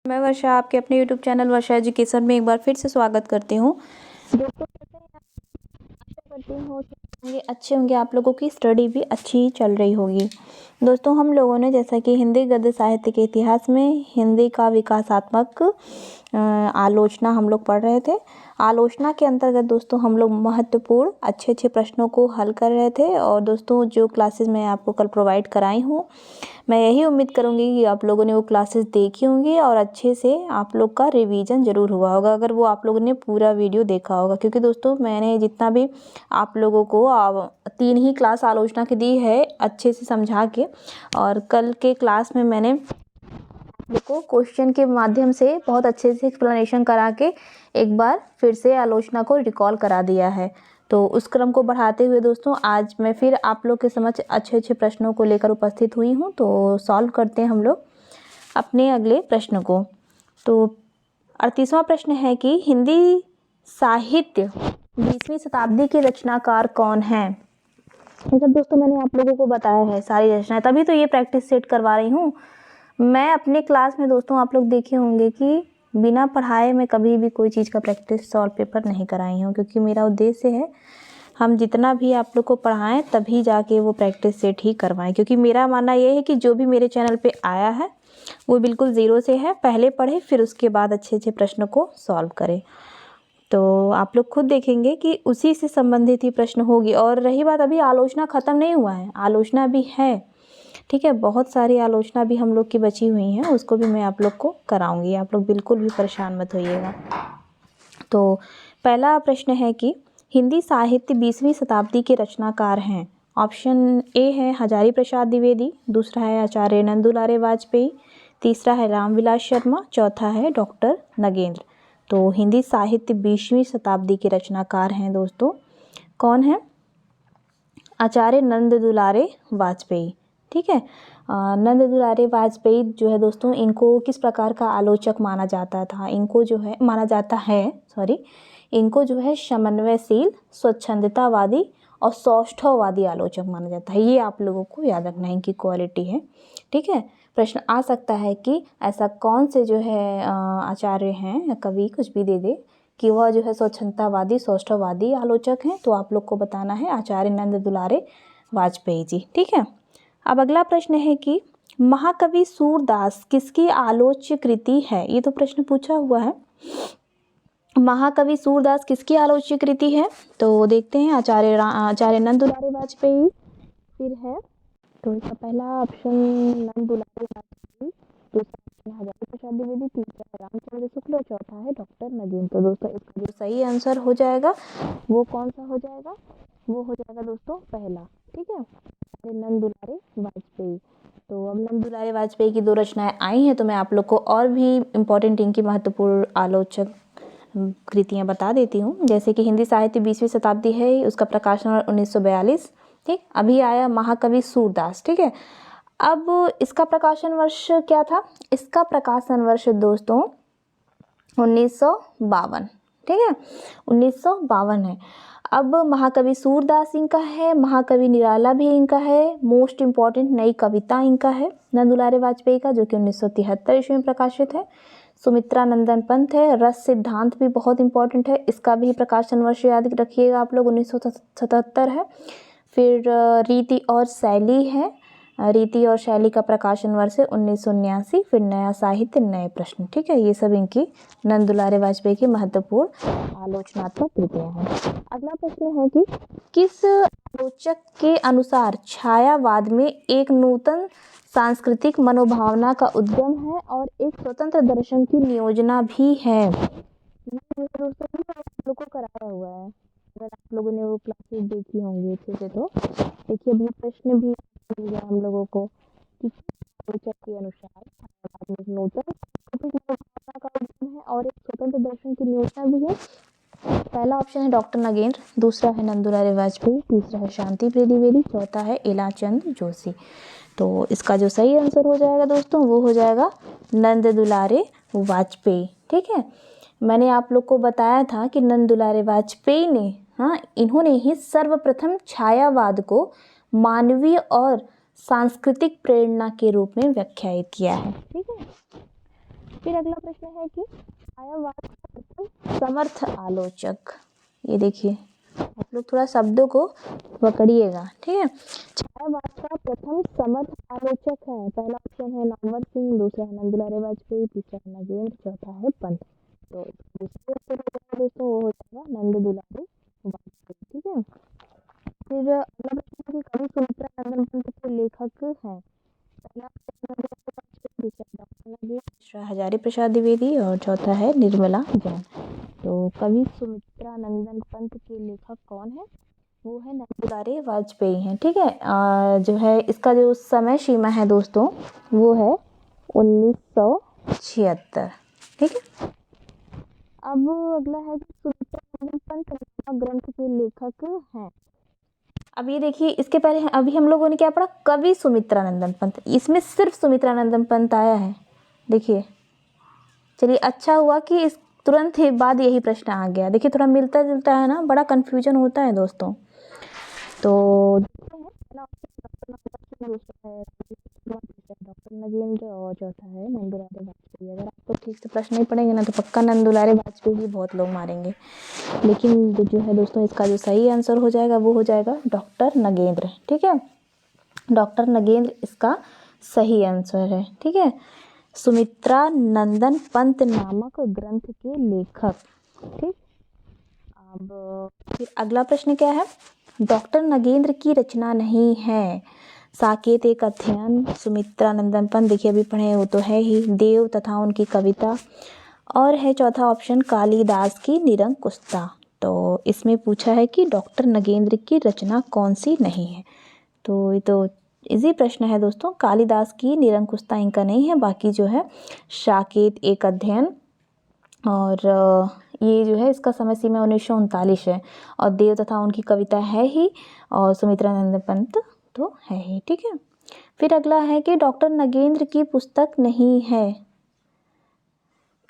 मैं वर्षा आपके अपने यूट्यूब चैनल वर्षा एजुकेशन में एक बार फिर से स्वागत करती हूँ। दोस्तों कैसे हैं आप? आशा करती हूँ अच्छे होंगे, आप लोगों की स्टडी भी अच्छी चल रही होगी। दोस्तों हम लोगों ने जैसा कि हिंदी गद्य साहित्य के इतिहास में हिंदी का विकासात्मक आलोचना हम लोग पढ़ रहे थे। आलोचना के अंतर्गत दोस्तों हम लोग महत्वपूर्ण अच्छे प्रश्नों को हल कर रहे थे। और दोस्तों जो क्लासेस मैं आपको कल प्रोवाइड कराई हूँ, मैं यही उम्मीद करूँगी कि आप लोगों ने वो क्लासेस देखी होंगी और अच्छे से आप लोग का रिवीजन ज़रूर हुआ होगा अगर वो आप लोगों ने पूरा वीडियो देखा होगा। क्योंकि दोस्तों मैंने जितना भी आप लोगों को 3 ही क्लास आलोचना की दी है अच्छे से समझा के, और कल के क्लास में मैंने को क्वेश्चन के माध्यम से बहुत अच्छे से एक्सप्लेनेशन करा के एक बार फिर से आलोचना को रिकॉल करा दिया है। तो उस क्रम को बढ़ाते हुए दोस्तों आज मैं फिर आप लोग के समक्ष अच्छे प्रश्नों को लेकर उपस्थित हुई हूँ। तो सॉल्व करते हैं हम लोग अपने अगले प्रश्न को। तो 38वां प्रश्न है कि हिंदी साहित्य 20वीं शताब्दी के रचनाकार कौन है। ये सब दोस्तों मैंने आप लोगों को बताया है सारी रचनाएं, तभी तो ये प्रैक्टिस सेट करवा रही हूँ। मैं अपने क्लास में दोस्तों आप लोग देखे होंगे कि बिना पढ़ाए मैं कभी भी कोई चीज़ का प्रैक्टिस सॉल्व पेपर नहीं कराई हूँ, क्योंकि मेरा उद्देश्य है हम जितना भी आप लोग को पढ़ाएं तभी जाके वो प्रैक्टिस सेट ही करवाएं। क्योंकि मेरा मानना ये है कि जो भी मेरे चैनल पे आया है वो बिल्कुल ज़ीरो से है, पहले पढ़े फिर उसके बाद अच्छे प्रश्न को सॉल्व करें। तो आप लोग खुद देखेंगे कि उसी से संबंधित ही प्रश्न होगी। और रही बात, अभी आलोचना ख़त्म नहीं हुआ है, आलोचना भी है, ठीक है, बहुत सारी आलोचना भी हम लोग की बची हुई हैं, उसको भी मैं आप लोग को कराऊंगी, आप लोग बिल्कुल भी परेशान मत होइएगा। तो पहला प्रश्न है कि हिंदी साहित्य 20वीं शताब्दी के रचनाकार हैं। ऑप्शन ए है हजारी प्रसाद द्विवेदी, दूसरा है आचार्य नंदुलारे वाजपेयी, तीसरा है रामविलास शर्मा, चौथा है डॉक्टर नगेंद्र। तो हिंदी साहित्य 20वीं शताब्दी के रचनाकार हैं दोस्तों, कौन है? आचार्य नंद दुलारे वाजपेयी, ठीक है। नंद दुलारे वाजपेयी जो है दोस्तों, इनको किस प्रकार का आलोचक माना जाता था? इनको जो है इनको जो है समन्वयशील, स्वच्छंदतावादी और सौष्ठववादी आलोचक माना जाता है। ये आप लोगों को याद रखना है, इनकी क्वालिटी है, ठीक है। प्रश्न आ सकता है कि ऐसा कौन से जो है आचार्य हैं या कवि कुछ भी दे दे कि वह जो है स्वच्छंदतावादी सौष्ठववादी आलोचक हैं, तो आप लोग को बताना है आचार्य नंद दुलारे वाजपेयी जी, ठीक है। अब अगला प्रश्न है कि महाकवि सूरदास किसकी आलोच्य कृति है? ये तो प्रश्न पूछा हुआ है, महाकवि सूरदास किसकी आलोच्य कृति है? तो देखते हैं, आचार्य नंद दुलारे वाजपेयी फिर है, तो इसका पहला ऑप्शन नंद दुलारे वाजपेयी, दूसरा ऑप्शन हजारी प्रसाद द्विवेदी, तीसरा है रामचंद्र शुक्ल और चौथा है डॉक्टर नगेंद्र। तो दोस्तों इसका जो सही आंसर हो जाएगा वो कौन सा हो जाएगा? वो हो जाएगा दोस्तों पहला, ठीक है, नंद दुलारे वाजपेयी। तो अब नंद दुलारे वाजपेयी की 2 रचनाएं आई हैं, तो मैं आप लोग को और भी इम्पोर्टेंट इनकी महत्वपूर्ण आलोचक कृतियाँ बता देती हूँ। जैसे कि हिंदी साहित्य 20वीं शताब्दी है, उसका प्रकाशन 1942, ठीक। अभी आया महाकवि सूरदास, ठीक है। अब इसका प्रकाशन वर्ष क्या था? इसका प्रकाशन वर्ष दोस्तों 1952, ठीक है, 1952 है। अब महाकवि सूरदास इनका है, महाकवि निराला भी इनका है, मोस्ट इम्पॉर्टेंट नई कविता इनका है नंद दुलारे वाजपेयी का, जो कि 1973 ईस्वी में प्रकाशित है। सुमित्रा नंदन पंत है, रस सिद्धांत भी बहुत इंपॉर्टेंट है, इसका भी प्रकाशन वर्ष याद रखिएगा आप लोग, 1977 है। फिर रीति और शैली है, रीति और शैली का प्रकाशन वर्ष है 1979। फिर नया साहित्य नए प्रश्न, ठीक है। ये सब इनकी नंद दुलारे वाजपेयी की महत्वपूर्ण आलोचनात्मक कृतियां हैं। अगला प्रश्न है कि किस आलोचक के अनुसार छायावाद में एक नूतन सांस्कृतिक मनोभावना का उद्गम है और एक स्वतंत्र दर्शन की नियोजना भी है? ये लोगों को कराया हुआ है, अगर आप लोगों ने वो क्लासेस देखी होंगी अच्छे से। तो देखिए अभी प्रश्न भी मिल गया हम लोगों को कि आलोचक के अनुसार छायावाद में एक नूतन सांस्कृतिक मनोभावना का उद्गम है और एक स्वतंत्र दर्शन की नियोजना भी है। पहला ऑप्शन है डॉक्टर नगेंद्र, दूसरा है नंद दुलारे वाजपेयी, तीसरा है शांति प्रिय द्विवेदी, चौथा है इलाचंद जोशी। तो इसका जो सही आंसर हो जाएगा दोस्तों वो हो जाएगा नंद दुलारे वाजपेयी, ठीक है। मैंने आप लोग को बताया था कि नंद दुलारे वाजपेयी ने, इन्होंने ही सर्वप्रथम छायावाद को मानवीय और सांस्कृतिक प्रेरणा के रूप में व्याख्यायित किया है, ठीक है। फिर अगला प्रश्न है कि छायावाद का प्रथम समर्थ आलोचक। ये देखिए, आप लोग थोड़ा शब्दों को पकड़िएगा, ठीक है। छायावाद का प्रथम समर्थ आलोचक है, पहला ऑप्शन है नामवर सिंह, दूसरा है नंदुलारे वाजपेयी, तीसरा है नगेंद्र, चौथा है पंत। तो दोस्तों वो हो जाएगा नंद दुलारे वाजपेयी, ठीक है। फिर अगला प्रश्न है कि कवि सुमित्रा नंदन पंत के लेखक हैं, पहला दूसरा डॉक्टर नगेंद्र, तीसरा हजारी प्रसाद द्विवेदी और चौथा है निर्मला जैन। तो कवि सुमित्रा नंदन पंत के लेखक कौन है? वो है नंदुलारे वाजपेयी हैं, ठीक है। जो है इसका जो समय सीमा है दोस्तों वो है 1976, ठीक है। अब अगला है कि सुमित्रा नंदन पंत ग्रंथ के लेखक हैं। अब ये देखिए, इसके पहले अभी हम लोगों ने क्या पढ़ा? कवि सुमित्रा नंदन पंत, इसमें सिर्फ सुमित्रा नंदन पंत आया है, देखिए। चलिए, अच्छा हुआ कि इस तुरंत ही बाद यही प्रश्न आ गया। देखिए थोड़ा मिलता जुलता है ना, बड़ा कंफ्यूजन होता है दोस्तों। तो डॉक्टर नगेंद्र और चौथा है नंदुलारे वाजपेयी। अगर आपको ठीक से प्रश्न नहीं पढ़ेंगे ना तो पक्का नंदुलारे वाजपेयी ही बहुत लोग मारेंगे। लेकिन जो है दोस्तों इसका जो सही आंसर हो जाएगा वो हो जाएगा डॉक्टर नगेंद्र, ठीक है। डॉक्टर नगेंद्र इसका सही आंसर है, ठीक है। सुमित्रा नंदन पंत नामक ग्रंथ के लेखक, ठीक। अब फिर अगला प्रश्न क्या है? डॉक्टर नगेंद्र की रचना नहीं है। साकेत एक अध्ययन, सुमित्रा नंदन पंत देखिए अभी पढ़े वो तो है ही, देव तथा उनकी कविता, और है चौथा ऑप्शन कालिदास की निरंकुशता। तो इसमें पूछा है कि डॉक्टर नगेंद्र की रचना कौन सी नहीं है। तो ये तो इजी प्रश्न है दोस्तों, कालिदास की निरंकुशता इनका नहीं है। बाकी जो है साकेत एक अध्ययन और ये जो है इसका समय सीमा 1939 है, और देव तथा उनकी कविता है ही, और सुमित्रा नंदन पंत तो है ही, ठीक है। फिर अगला है कि डॉक्टर नगेंद्र की पुस्तक नहीं है।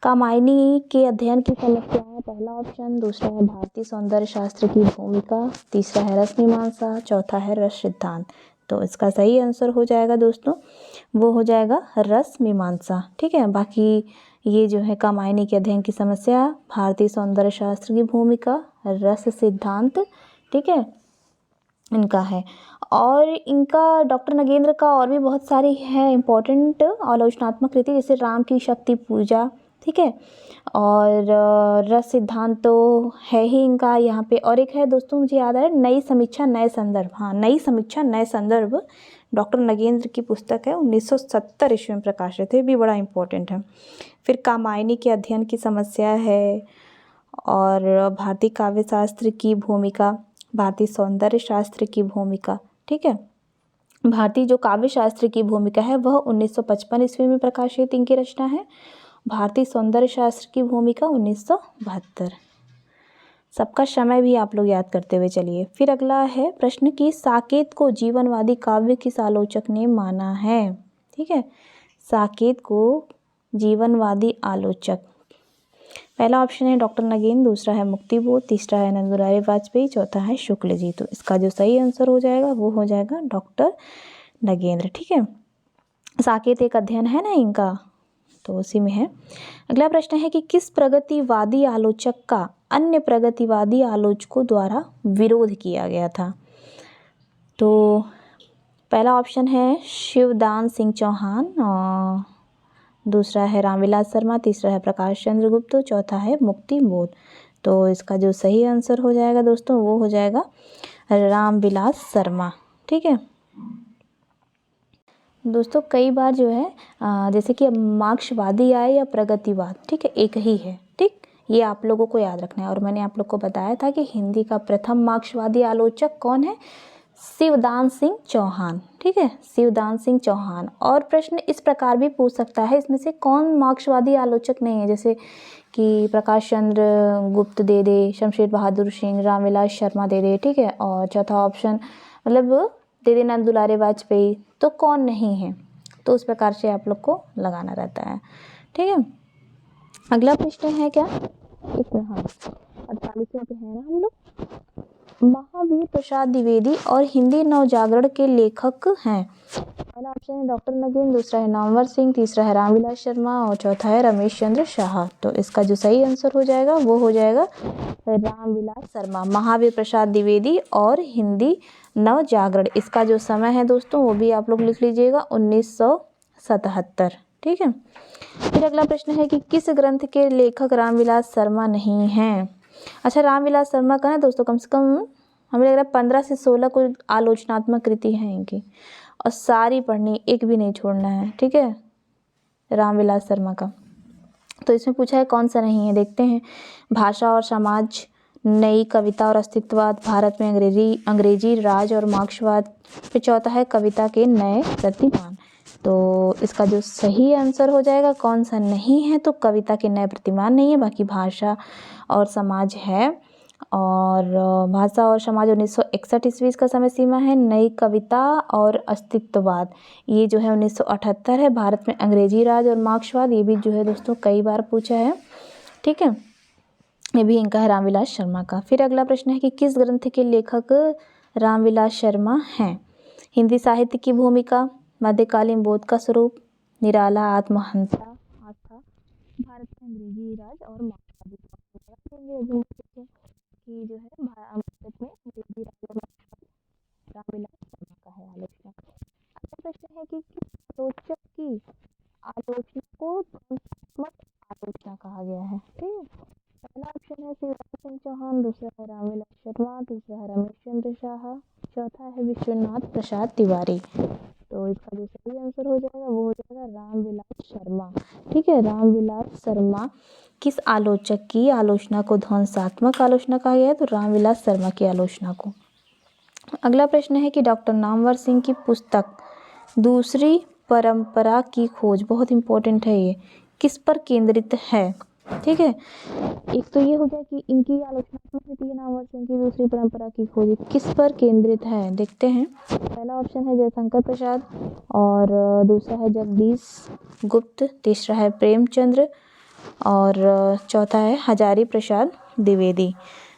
कामायनी के अध्ययन की समस्याएं, पहला ऑप्शन, दूसरा है भारतीय सौंदर्य शास्त्र की भूमिका, तीसरा है रस मीमांसा, चौथा है रस सिद्धांत। तो इसका सही आंसर हो जाएगा दोस्तों वो हो जाएगा रस मीमांसा, ठीक है। बाकी ये जो है कामायनी के अध्ययन की समस्या, भारतीय सौंदर्य शास्त्र की भूमिका, रस सिद्धांत, ठीक है, इनका है। और इनका डॉक्टर नगेंद्र का और भी बहुत सारी है इम्पोर्टेंट आलोचनात्मक कृति, जैसे राम की शक्ति पूजा, ठीक है, और रस सिद्धांत तो है ही इनका यहाँ पे। और एक है दोस्तों मुझे याद है, नई समीक्षा नए संदर्भ, हाँ नई समीक्षा नए संदर्भ डॉक्टर नगेंद्र की पुस्तक है, 1970 ईस्वी में प्रकाशित है, भी बड़ा इम्पोर्टेंट है। फिर कामायनी के अध्ययन की समस्या है, और भारतीय काव्य शास्त्र की भूमिका, भारतीय सौंदर्य शास्त्र की भूमिका, ठीक है। भारतीय जो काव्य शास्त्र की भूमिका है वह 1955 ईस्वी में प्रकाशित इनकी रचना है। भारतीय सौंदर्य शास्त्र की भूमिका 1972। सबका समय भी आप लोग याद करते हुए चलिए। फिर अगला है प्रश्न कि साकेत को जीवनवादी काव्य किस आलोचक ने माना है, ठीक है। साकेत को जीवनवादी आलोचक, पहला ऑप्शन है डॉक्टर नगेंद्र, दूसरा है मुक्तिबोध, तीसरा है नंदुलारे वाजपेयी, चौथा है शुक्ल जी। तो इसका जो सही आंसर हो जाएगा वो हो जाएगा डॉक्टर नगेंद्र, ठीक है। साकेत एक अध्ययन है ना इनका, तो उसी में है। अगला प्रश्न है कि किस प्रगतिवादी आलोचक का अन्य प्रगतिवादी आलोचकों द्वारा विरोध किया गया था। तो पहला ऑप्शन है शिवदान सिंह चौहान, और दूसरा है रामविलास शर्मा, तीसरा है प्रकाश चंद्र गुप्त, चौथा है मुक्तिबोध। तो इसका जो सही आंसर हो जाएगा दोस्तों वो हो जाएगा रामविलास शर्मा, ठीक है। दोस्तों कई बार जो है जैसे कि अब मार्क्सवादी आए या प्रगतिवाद, ठीक है, एक ही है, ठीक, ये आप लोगों को याद रखना है। और मैंने आप लोग को बताया था कि हिंदी का प्रथम मार्क्सवादी आलोचक कौन है? शिवदान सिंह चौहान, ठीक है, शिवदान सिंह चौहान। और प्रश्न इस प्रकार भी पूछ सकता है, इसमें से कौन मार्क्सवादी आलोचक नहीं है, जैसे कि प्रकाश चंद्र गुप्त दे दे, शमशेर बहादुर सिंह, रामविलास शर्मा दे दे, ठीक है, और चौथा ऑप्शन मतलब दे दे नंदुलारे वाजपेयी, तो कौन नहीं है। तो उस प्रकार से आप लोग को लगाना रहता है, ठीक है। अगला प्रश्न है क्या, इसमें हाँ 48वें पे है ना हम लोग। महावीर प्रसाद द्विवेदी और हिंदी नवजागरण के लेखक हैं। पहला ऑप्शन है डॉक्टर नगीन, दूसरा है नामवर सिंह, तीसरा है रामविलास शर्मा और चौथा है रमेश चंद्र शाह। तो इसका जो सही आंसर हो जाएगा वो हो जाएगा रामविलास शर्मा। महावीर प्रसाद द्विवेदी और हिंदी नव जागरण, इसका जो समय है दोस्तों वो भी आप लोग लिख लीजिएगा 1977। ठीक है। फिर अगला प्रश्न है कि किस ग्रंथ के लेखक रामविलास शर्मा नहीं हैं। अच्छा, रामविलास शर्मा का ना दोस्तों कम से कम हमें लग रहा है 15 से 16 कोई आलोचनात्मक कृति है इनकी, और सारी पढ़नी, एक भी नहीं छोड़ना है। ठीक है, रामविलास शर्मा का। तो इसमें पूछा है कौन सा नहीं है, देखते हैं। भाषा और समाज, नई कविता और अस्तित्ववाद, भारत में अंग्रेजी राज और मार्क्सवाद, फिर चौथा है कविता के नए प्रतिमान। तो इसका जो सही आंसर हो जाएगा कौन सा नहीं है, तो कविता के नए प्रतिमान नहीं है, बाकी भाषा और समाज है। और भाषा और समाज 1961 ईस्वी इसका समय सीमा है। नई कविता और अस्तित्ववाद ये जो है 1978 है। भारत में अंग्रेजी राज और मार्क्सवाद ये भी जो है दोस्तों कई बार पूछा है। ठीक है, ये भी इनका है रामविलास शर्मा का। फिर अगला प्रश्न है कि किस ग्रंथ के लेखक रामविलास शर्मा हैं। हिंदी साहित्य की भूमिका, मध्यकालीन बोध का स्वरूप, निराला आत्महंता आस्था, भारत में अंग्रेजी राज और मार्क्सवादी कि जो है भारत में अंग्रेजी राज और मार्क्सवाद रामविलास शर्मा का है आलोचना। अगला प्रश्न है कि किस आलोचक की आलोचना को ध्वन्यात्मक आलोचना कहा गया है। ठीक है, पहला ऑप्शन है शिवराज सिंह चौहान, दूसरा है रामविलास शर्मा, तीसरा है रमेश चंद्र शाह, चौथा है विश्वनाथ प्रसाद तिवारी। तो इसका जो सही आंसर हो जाएगा वो हो जाएगा रामविलास शर्मा। ठीक है, रामविलास शर्मा किस आलोचक की आलोचना को ध्वंसात्मक आलोचना कहा गया है, तो रामविलास शर्मा की आलोचना को। अगला प्रश्न है कि डॉक्टर नामवर सिंह की पुस्तक दूसरी परंपरा की खोज, बहुत इंपॉर्टेंट है ये, किस पर केंद्रित है। ठीक है, एक तो ये हो गया कि इनकी आलोचनात्मक कृति है नामवर सिंह की दूसरी परंपरा की खोज, किस पर केंद्रित है देखते हैं। पहला ऑप्शन है जयशंकर प्रसाद और दूसरा है जगदीश गुप्त, तीसरा है प्रेमचंद्र और चौथा है हजारी प्रसाद द्विवेदी।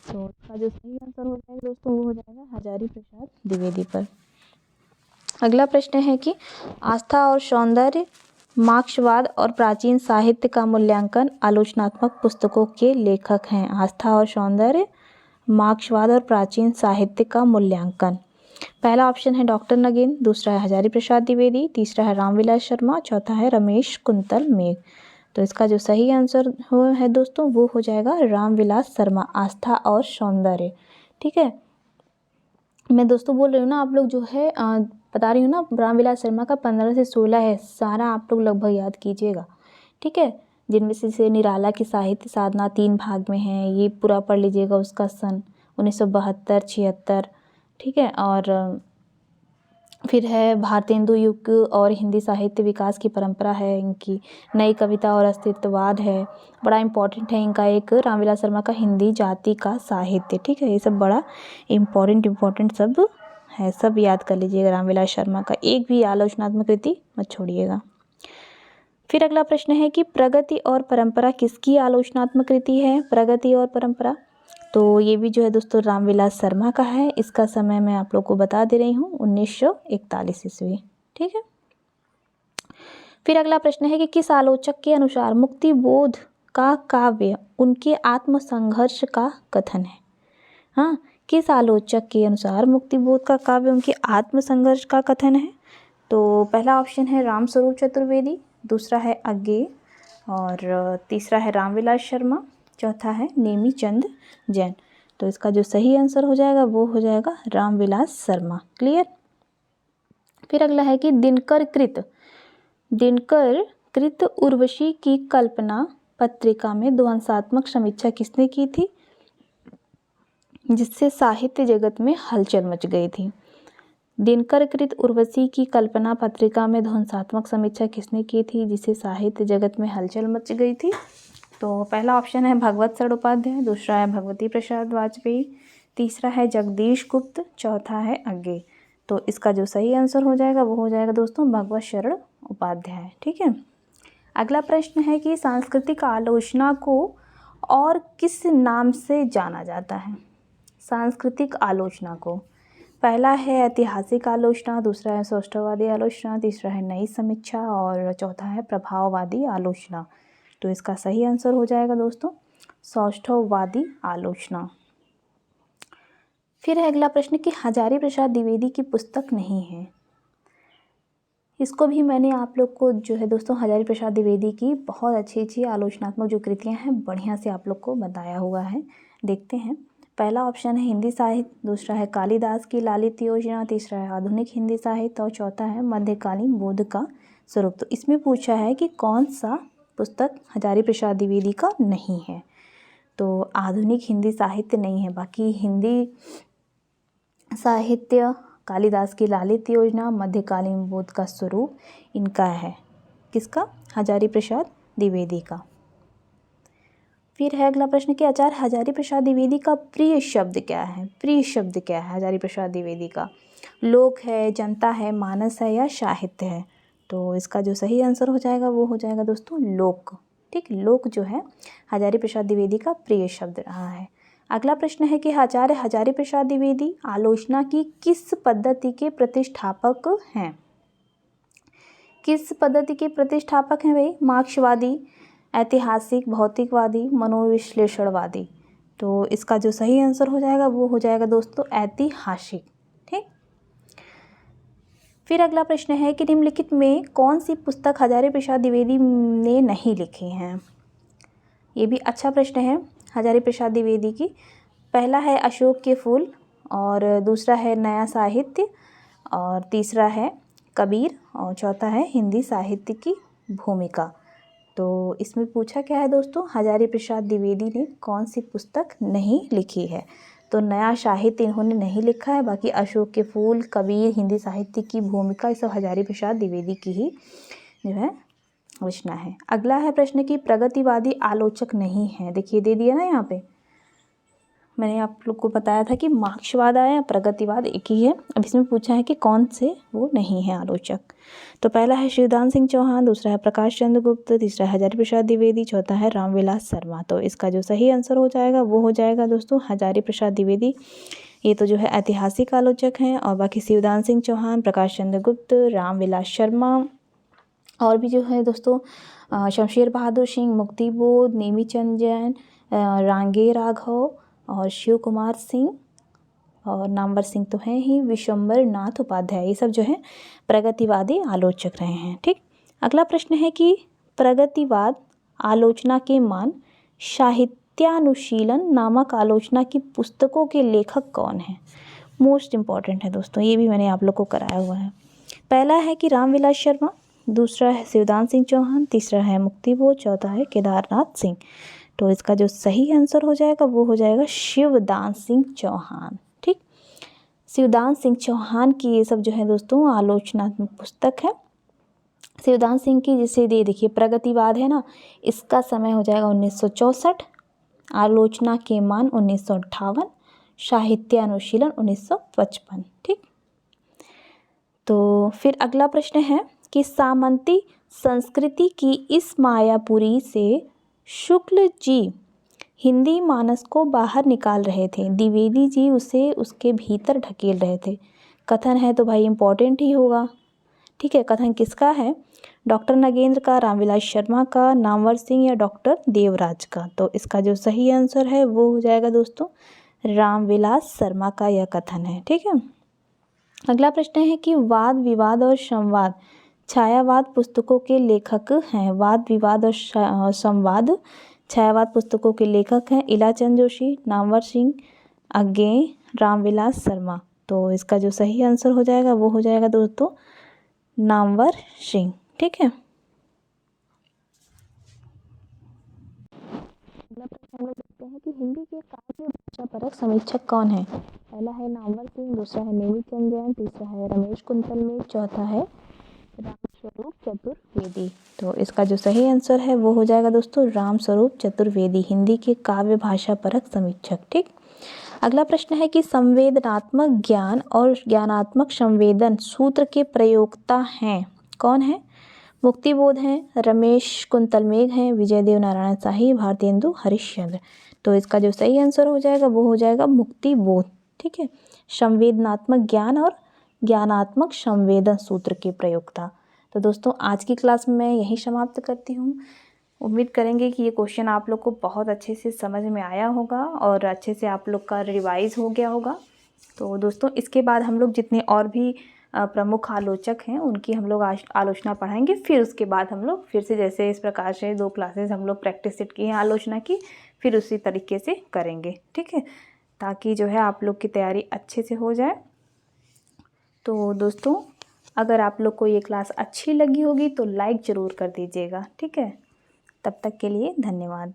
तो इसका जो सही आंसर हो जाएगा दोस्तों वो हो जाएगा हजारी प्रसाद द्विवेदी पर। अगला प्रश्न है कि आस्था और सौंदर्य, मार्क्सवाद और प्राचीन साहित्य का मूल्यांकन आलोचनात्मक पुस्तकों के लेखक हैं। आस्था और सौंदर्य, मार्क्सवाद और प्राचीन साहित्य का मूल्यांकन। पहला ऑप्शन है डॉक्टर नगीन, दूसरा है हजारी प्रसाद द्विवेदी, तीसरा है रामविलास शर्मा, चौथा है रमेश कुंतल मेघ। तो इसका जो सही आंसर है दोस्तों वो हो जाएगा रामविलास शर्मा, आस्था और सौंदर्य। ठीक है, मैं दोस्तों बोल रही हूँ ना, आप लोग जो है बता रही हूँ ना, रामविलास शर्मा का 15 से 16 है, सारा आप लोग लगभग याद कीजिएगा। ठीक है, जिनमें से निराला की साहित्य साधना 3 भाग में है, ये पूरा पढ़ लीजिएगा, उसका सन 1972-76। ठीक है, और फिर है भारतेंदु युग और हिंदी साहित्य विकास की परंपरा है इनकी, नई कविता और अस्तित्ववाद है, बड़ा इंपॉर्टेंट है इनका एक रामविलास शर्मा का हिंदी जाति का साहित्य। ठीक है, ये सब बड़ा इम्पॉर्टेंट सब है, सब याद कर लीजिएगा रामविलास शर्मा का, एक भी आलोचनात्मक कृति मत छोड़िएगा। फिर अगला प्रश्न है कि प्रगति और परंपरा किसकी आलोचनात्मक कृति है। प्रगति और परंपरा, तो ये भी जो है दोस्तों रामविलास शर्मा का है, इसका समय मैं आप लोग को बता दे रही हूँ 1941 ईस्वी। ठीक है, फिर अगला प्रश्न है कि किस आलोचक के अनुसार मुक्ति बोध का काव्य उनके आत्मसंघर्ष का कथन है। हाँ, किस आलोचक के अनुसार मुक्ति बोध का काव्य उनके आत्मसंघर्ष का कथन है। तो पहला ऑप्शन है रामस्वरूप चतुर्वेदी, दूसरा है अज्ञे और तीसरा है रामविलास शर्मा, चौथा है नेमीचंद जैन। तो इसका जो सही आंसर हो जाएगा वो हो जाएगा रामविलास शर्मा। क्लियर। फिर अगला है कि दिनकर कृत उर्वशी की कल्पना पत्रिका में ध्वंसात्मक समीक्षा किसने की थी, जिससे साहित्य जगत में हलचल मच गई थी। दिनकर कृत उर्वशी की कल्पना पत्रिका में ध्वंसात्मक समीक्षा किसने की थी, जिससे साहित्य जगत में हलचल मच गई थी। तो पहला ऑप्शन है भगवत शरण उपाध्याय, दूसरा है भगवती प्रसाद वाजपेयी, तीसरा है जगदीश गुप्त, चौथा है अज्ञे। तो इसका जो सही आंसर हो जाएगा वो हो जाएगा दोस्तों भगवत शरण उपाध्याय। ठीक है, अगला प्रश्न है कि सांस्कृतिक आलोचना को और किस नाम से जाना जाता है। सांस्कृतिक आलोचना को, पहला है ऐतिहासिक आलोचना, दूसरा है सौष्ठववादी आलोचना, तीसरा है नई समीक्षा और चौथा है प्रभाववादी आलोचना। तो इसका सही आंसर हो जाएगा दोस्तों सौष्ठववादी आलोचना। फिर है अगला प्रश्न कि हजारी प्रसाद द्विवेदी की पुस्तक नहीं है। इसको भी मैंने आप लोग को जो है दोस्तों हजारी प्रसाद द्विवेदी की बहुत अच्छी आलोचनात्मक जो कृतियाँ हैं बढ़िया से आप लोग को बताया हुआ है। देखते हैं। पहला ऑप्शन है हिंदी साहित्य, दूसरा है कालिदास की लालित योजना, तीसरा है आधुनिक हिंदी साहित्य और चौथा है मध्यकालीन बोध का स्वरूप। तो इसमें पूछा है कि कौन सा पुस्तक हजारी प्रसाद द्विवेदी का नहीं है। तो आधुनिक हिंदी साहित्य नहीं है, बाकी हिंदी साहित्य, कालिदास की लालित योजना, मध्यकालीन बोध का स्वरूप इनका है। किसका? हजारी प्रसाद द्विवेदी का। फिर है अगला प्रश्न कि आचार्य हजारी प्रसाद द्विवेदी का प्रिय शब्द क्या है? प्रिय शब्द क्या है हजारी प्रसाद द्विवेदी का? लोक है, जनता है, मानस है या साहित्य है? तो इसका जो सही आंसर हो जाएगा वो हो जाएगा दोस्तों लोक। ठीक, लोक जो है हजारी प्रसाद द्विवेदी का प्रिय शब्द रहा है। अगला प्रश्न है कि आचार्य हजारी प्रसाद द्विवेदी आलोचना की किस पद्धति के प्रतिष्ठापक हैं? किस पद्धति के प्रतिष्ठापक हैं भाई? मार्क्सवादी, ऐतिहासिक, भौतिकवादी, मनोविश्लेषणवादी। तो इसका जो सही आंसर हो जाएगा वो हो जाएगा दोस्तों ऐतिहासिक। ठीक। फिर अगला प्रश्न है कि निम्नलिखित में कौन सी पुस्तक हजारी प्रसाद द्विवेदी ने नहीं लिखी है? ये भी अच्छा प्रश्न है हजारी प्रसाद द्विवेदी की। पहला है अशोक के फूल और दूसरा है नया साहित्य और तीसरा है कबीर और चौथा है हिंदी साहित्य की भूमिका। तो इसमें पूछा क्या है दोस्तों हजारी प्रसाद द्विवेदी ने कौन सी पुस्तक नहीं लिखी है? तो नया साहित्य इन्होंने नहीं लिखा है, बाकी अशोक के फूल, कबीर, हिंदी साहित्य की भूमिका ये सब हजारी प्रसाद द्विवेदी की ही जो है रचना है। अगला है प्रश्न कि प्रगतिवादी आलोचक नहीं है। देखिए दे दिया ना यहाँ पे, मैंने आप लोग को बताया था कि मार्क्सवाद आया, प्रगतिवाद एक ही है। अब इसमें पूछा है कि कौन से वो नहीं है आलोचक। तो पहला है शिवदान सिंह चौहान, दूसरा है प्रकाश चंद्र गुप्त, तीसरा है हजारी प्रसाद द्विवेदी, चौथा है रामविलास शर्मा। तो इसका जो सही आंसर हो जाएगा वो हो जाएगा दोस्तों हजारी प्रसाद द्विवेदी। ये तो जो है ऐतिहासिक आलोचक हैं और बाकी शिवदान सिंह चौहान, प्रकाश चंद्र गुप्त, रामविलास शर्मा और भी जो है दोस्तों शमशेर बहादुर सिंह, मुक्ति बोध, नेमीचंद जैन, रांगे राघव और शिव कुमार सिंह और नामवर सिंह तो हैं ही, विश्वम्बर नाथ उपाध्याय, ये सब जो है प्रगतिवादी आलोचक रहे हैं। ठीक। अगला प्रश्न है कि प्रगतिवाद आलोचना के मान साहित्यानुशीलन नामक आलोचना की पुस्तकों के लेखक कौन हैं? मोस्ट इम्पॉर्टेंट है दोस्तों, ये भी मैंने आप लोग को कराया हुआ है। पहला है कि रामविलास शर्मा, दूसरा है शिवदान सिंह चौहान, तीसरा है मुक्ति बोध, चौथा है केदारनाथ सिंह। तो इसका जो सही आंसर हो जाएगा वो हो जाएगा शिवदान सिंह चौहान। ठीक, शिवदान सिंह चौहान की ये सब जो है दोस्तों आलोचनात्मक पुस्तक है। शिवदान सिंह की जैसे देखिए प्रगतिवाद है ना, इसका समय हो जाएगा 1964, आलोचना के मान 1958, साहित्य अनुशीलन 1955। ठीक। तो फिर अगला प्रश्न है कि सामंती संस्कृति की इस मायापुरी से शुक्ल जी हिंदी मानस को बाहर निकाल रहे थे, द्विवेदी जी उसे उसके भीतर ढकेल रहे थे। कथन है तो भाई इम्पोर्टेंट ही होगा। ठीक है, कथन किसका है? डॉक्टर नगेंद्र का, रामविलास शर्मा का, नामवर सिंह या डॉक्टर देवराज का। तो इसका जो सही आंसर है वो हो जाएगा दोस्तों रामविलास शर्मा का यह कथन है। ठीक है। अगला प्रश्न है कि वाद विवाद और संवाद छायावाद पुस्तकों के लेखक हैं। वाद विवाद और संवाद छायावाद पुस्तकों के लेखक हैं इलाचंद जोशी, नामवर सिंह, अज्ञेय, रामविलास शर्मा। तो इसका जो सही आंसर हो जाएगा वो हो जाएगा दोस्तों नामवर सिंह। ठीक है। अगला प्रश्न हम लोग देखते हैं कि हिंदी के काव्य भाषा परक समीक्षक कौन है? पहला है नामवर सिंह, दूसरा है नेमीचंद जैन, तीसरा है रमेश कुंतलमेघ, चौथा है रामस्वरूप चतुर्वेदी। तो इसका जो सही आंसर है वो हो जाएगा दोस्तों रामस्वरूप चतुर्वेदी, हिंदी के काव्य भाषा परक समीक्षक। ठीक। अगला प्रश्न है कि संवेदनात्मक ज्ञान और ज्ञानात्मक संवेदन सूत्र के प्रयोक्ता हैं। कौन है? मुक्ति बोध हैं, रमेश कुंतलमेघ हैं, विजयदेव नारायण शाही, भारतेंदु हरिश्चंद्र। तो इसका जो सही आंसर हो जाएगा वो हो जाएगा मुक्ति बोध। ठीक है। संवेदनात्मक ज्ञान और ज्ञानात्मक संवेदन सूत्र के प्रयोक्ता। तो दोस्तों आज की क्लास में मैं यही समाप्त करती हूँ। उम्मीद करेंगे कि ये क्वेश्चन आप लोग को बहुत अच्छे से समझ में आया होगा और अच्छे से आप लोग का रिवाइज हो गया होगा। तो दोस्तों इसके बाद हम लोग जितने और भी प्रमुख आलोचक हैं उनकी हम लोग आलोचना पढ़ाएंगे। फिर उसके बाद हम लोग फिर से जैसे इस प्रकार से 2 क्लासेस हम लोग प्रैक्टिस सेट की हैं आलोचना की, फिर उसी तरीके से करेंगे, ठीक है, ताकि जो है आप लोग की तैयारी अच्छे से हो जाए। तो दोस्तों अगर आप लोग को ये क्लास अच्छी लगी होगी तो लाइक ज़रूर कर दीजिएगा, ठीक है। तब तक के लिए धन्यवाद।